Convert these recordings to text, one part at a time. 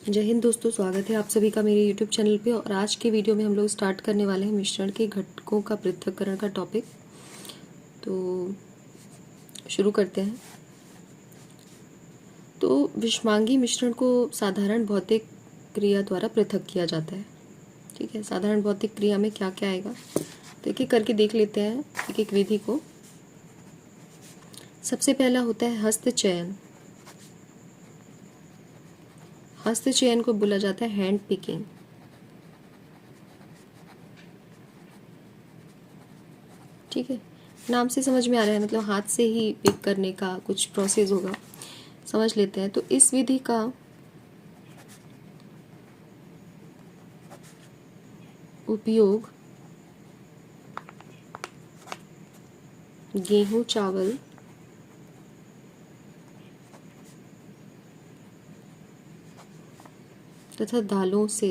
जय हिंद दोस्तों, स्वागत है आप सभी का मेरे YouTube चैनल पे। और आज के वीडियो में हम लोग स्टार्ट करने वाले हैं मिश्रण के घटकों का पृथक्करण का टॉपिक। तो शुरू करते हैं। तो विषमांगी मिश्रण को साधारण भौतिक क्रिया द्वारा पृथक किया जाता है। ठीक है, साधारण भौतिक क्रिया में क्या क्या आएगा तो एक एक करके देख लेते हैं एक एक विधि को। सबसे पहला होता है हस्तचयन। हस्तचयन को बोला जाता है हैंड पिकिंग। ठीक है, नाम से समझ में आ रहा है, मतलब हाथ से ही पिक करने का कुछ प्रोसेस होगा, समझ लेते हैं। तो इस विधि का उपयोग गेहूं, चावल तथा दालों से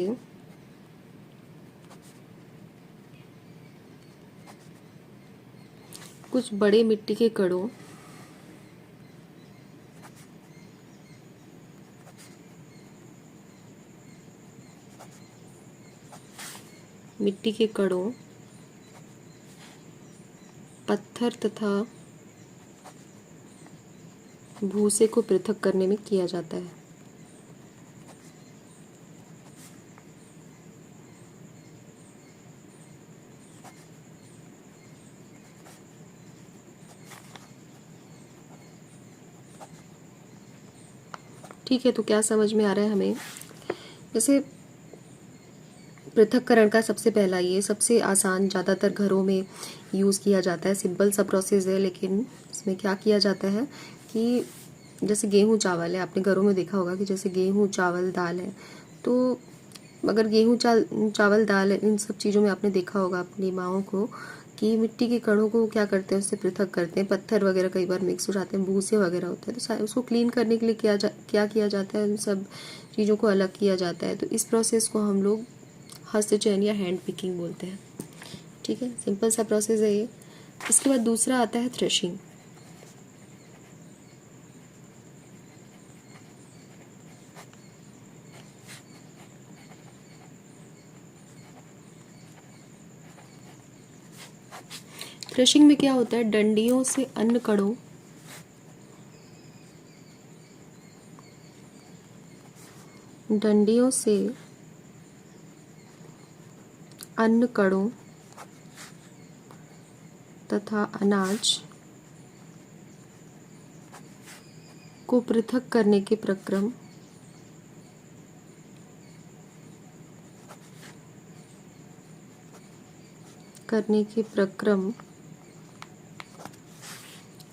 कुछ बड़े मिट्टी के कणों पत्थर तथा भूसे को पृथक करने में किया जाता है। ठीक है, तो क्या समझ में आ रहा है हमें? जैसे पृथक्करण का सबसे पहला, ये सबसे आसान, ज़्यादातर घरों में यूज़ किया जाता है, सिंपल सा प्रोसेस है। लेकिन इसमें क्या किया जाता है कि जैसे गेहूं चावल है, आपने घरों में देखा होगा कि जैसे गेहूं चावल दाल है, तो अगर गेहूं चावल दाल है, इन सब चीज़ों में आपने देखा होगा अपनी माँओं को कि मिट्टी के कणों को क्या करते हैं, उससे पृथक करते हैं। पत्थर वगैरह कई बार मिक्स हो जाते हैं, भूसे वगैरह होते हैं, तो उसको क्लीन करने के लिए क्या किया जाता है, उन सब चीज़ों को अलग किया जाता है। तो इस प्रोसेस को हम लोग हस्तचयन या हैंड पिकिंग बोलते हैं। ठीक है, सिंपल सा प्रोसेस है ये। इसके बाद दूसरा आता है थ्रेशिंग। थ्रेशिंग में क्या होता है, डंडियों से अन्न कणों तथा अनाज को पृथक करने के प्रक्रम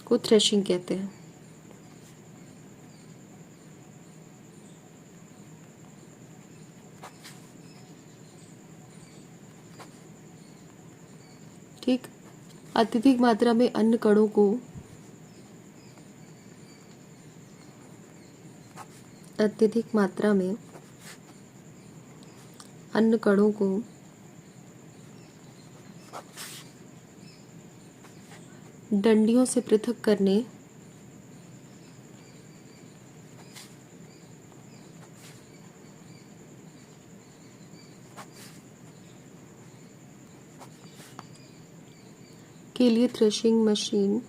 को थ्रेशिंग कहते हैं। ठीक, अत्यधिक मात्रा में अन्न कणों को डंडियों से पृथक करने के लिए थ्रेशिंग मशीन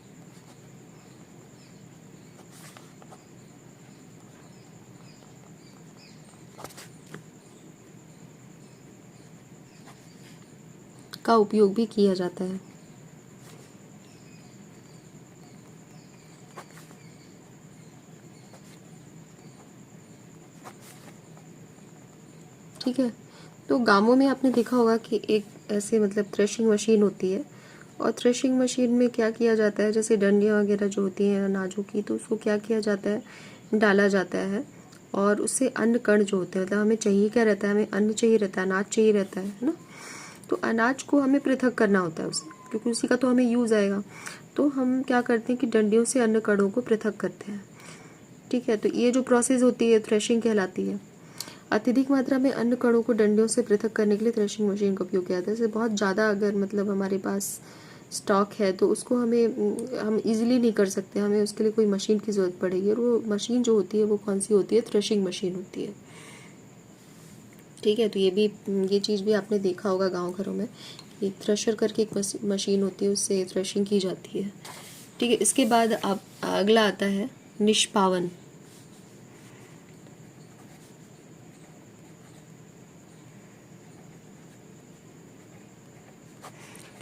का उपयोग भी किया जाता है। ठीक है, तो गांवों में आपने देखा होगा कि एक ऐसे मतलब थ्रेशिंग मशीन होती है, और थ्रेशिंग मशीन में क्या किया जाता है, जैसे डंडियाँ वगैरह जो होती हैं अनाजों की, तो उसको क्या किया जाता है, डाला जाता है, और उससे अन्न कण जो होते हैं, मतलब हमें चाहिए क्या रहता है, हमें अन्न चाहिए रहता है, अनाज चाहिए रहता है ना। तो अनाज को हमें पृथक करना होता है उससे, क्योंकि उसी का तो हमें यूज़ आएगा। तो हम क्या करते हैं कि डंडियों से अन्न कणों को पृथक करते हैं। ठीक है, तो ये जो प्रोसेस होती है थ्रेशिंग कहलाती है। अत्यधिक मात्रा में अन्न कणों को डंडियों से पृथक करने के लिए थ्रेशिंग मशीन का उपयोग किया जाता है। जैसे बहुत ज़्यादा अगर मतलब हमारे पास स्टॉक है, तो उसको हम इजीली नहीं कर सकते, हमें उसके लिए कोई मशीन की ज़रूरत पड़ेगी। और वो मशीन जो होती है वो कौन सी होती है, थ्रेशिंग मशीन होती है। ठीक है, तो ये चीज़ भी आपने देखा होगा गांव घरों में कि थ्रेशर करके एक मशीन होती है, उससे थ्रेशिंग की जाती है। ठीक है, इसके बाद अब अगला आता है निष्पावन।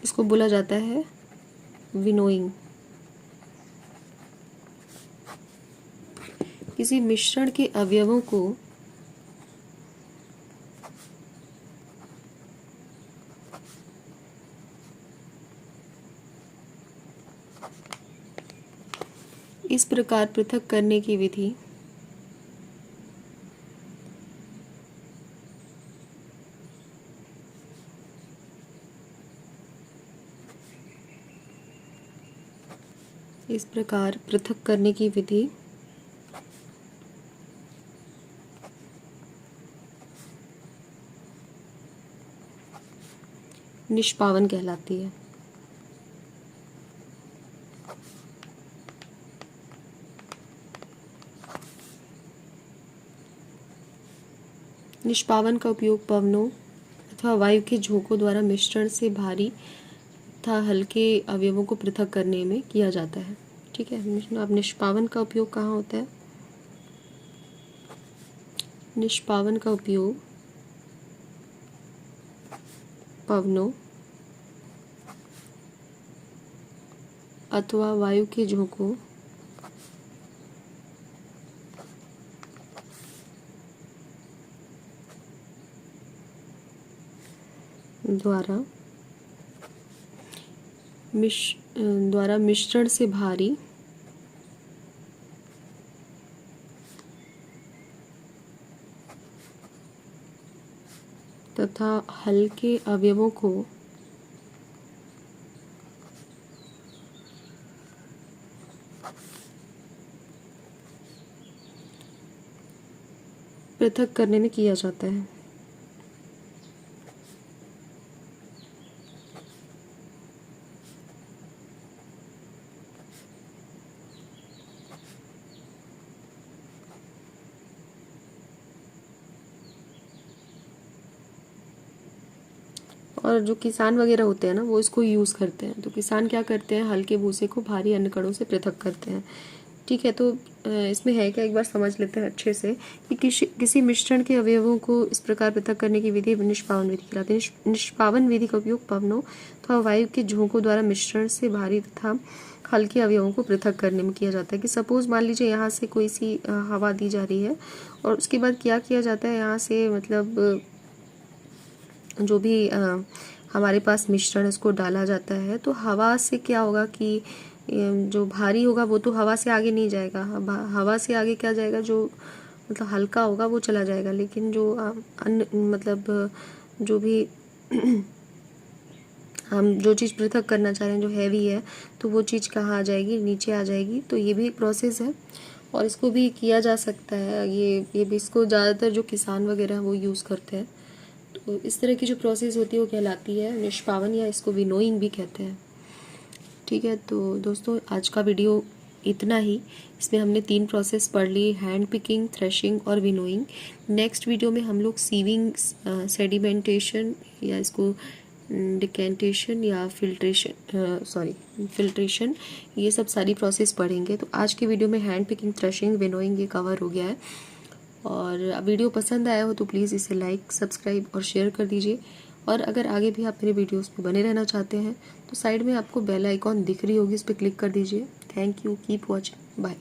इसको बोला जाता है विनोइंग। किसी मिश्रण के अवयवों को इस प्रकार पृथक करने की विधि निष्पावन कहलाती है। निष्पावन का उपयोग पवनों अथवा वायु के झोंकों द्वारा मिश्रण से भारी तथा हल्के अवयवों को पृथक करने में किया जाता है। ठीक है, अब निष्पावन का उपयोग कहाँ होता है? निष्पावन का उपयोग पवनों अथवा वायु के झोंकों द्वारा मिश्रण से भारी तथा हल्के अवयवों को पृथक करने में किया जाता है। और जो किसान वगैरह होते हैं ना, वो इसको यूज़ करते हैं। तो किसान क्या करते हैं, हल्के भूसे को भारी अन्य कणों से पृथक करते हैं। ठीक है, तो इसमें है क्या, एक बार समझ लेते हैं अच्छे से कि किसी मिश्रण के अवयवों को इस प्रकार पृथक करने की विधि निष्पावन विधि कहलाती है। निष्पावन विधि का उपयोग पवनों अथवा वायु के झोंकों द्वारा मिश्रण से भारी तथा हल्के अवयवों को पृथक करने में किया जाता है। कि सपोज मान लीजिए यहाँ से कोई सी हवा दी जा रही है और उसके बाद क्या किया जाता है, यहाँ से मतलब जो भी हमारे पास मिश्रण इसको डाला जाता है, तो हवा से क्या होगा कि जो भारी होगा वो तो हवा से आगे नहीं जाएगा। हवा से आगे क्या जाएगा, जो मतलब हल्का होगा वो चला जाएगा, लेकिन जो अन्य मतलब जो भी हम जो चीज़ पृथक करना चाह रहे हैं, जो हैवी है, तो वो चीज़ कहाँ आ जाएगी, नीचे आ जाएगी। तो ये भी एक प्रोसेस है और इसको भी किया जा सकता है। ये भी इसको ज़्यादातर जो किसान वगैरह वो यूज़ करते हैं। तो इस तरह की जो प्रोसेस होती है वो कहलाती है निष्पावन, या इसको विनोइंग भी कहते हैं। ठीक है, तो दोस्तों आज का वीडियो इतना ही। इसमें हमने 3 प्रोसेस पढ़ ली, हैंड पिकिंग, थ्रेशिंग और विनोइंग। नेक्स्ट वीडियो में हम लोग सीविंग, सेडिमेंटेशन या इसको डिकेंटेशन या फिल्ट्रेशन, ये सब सारी प्रोसेस पढ़ेंगे। तो आज की वीडियो में हैंड पिकिंग, थ्रेशिंग, विनोइंग ये कवर हो गया है। और वीडियो पसंद आया हो तो प्लीज़ इसे लाइक, सब्सक्राइब और शेयर कर दीजिए। और अगर आगे भी आप मेरे वीडियोस में बने रहना चाहते हैं तो साइड में आपको बेल आइकॉन दिख रही होगी, इस पर क्लिक कर दीजिए। Thank you, keep watching, bye.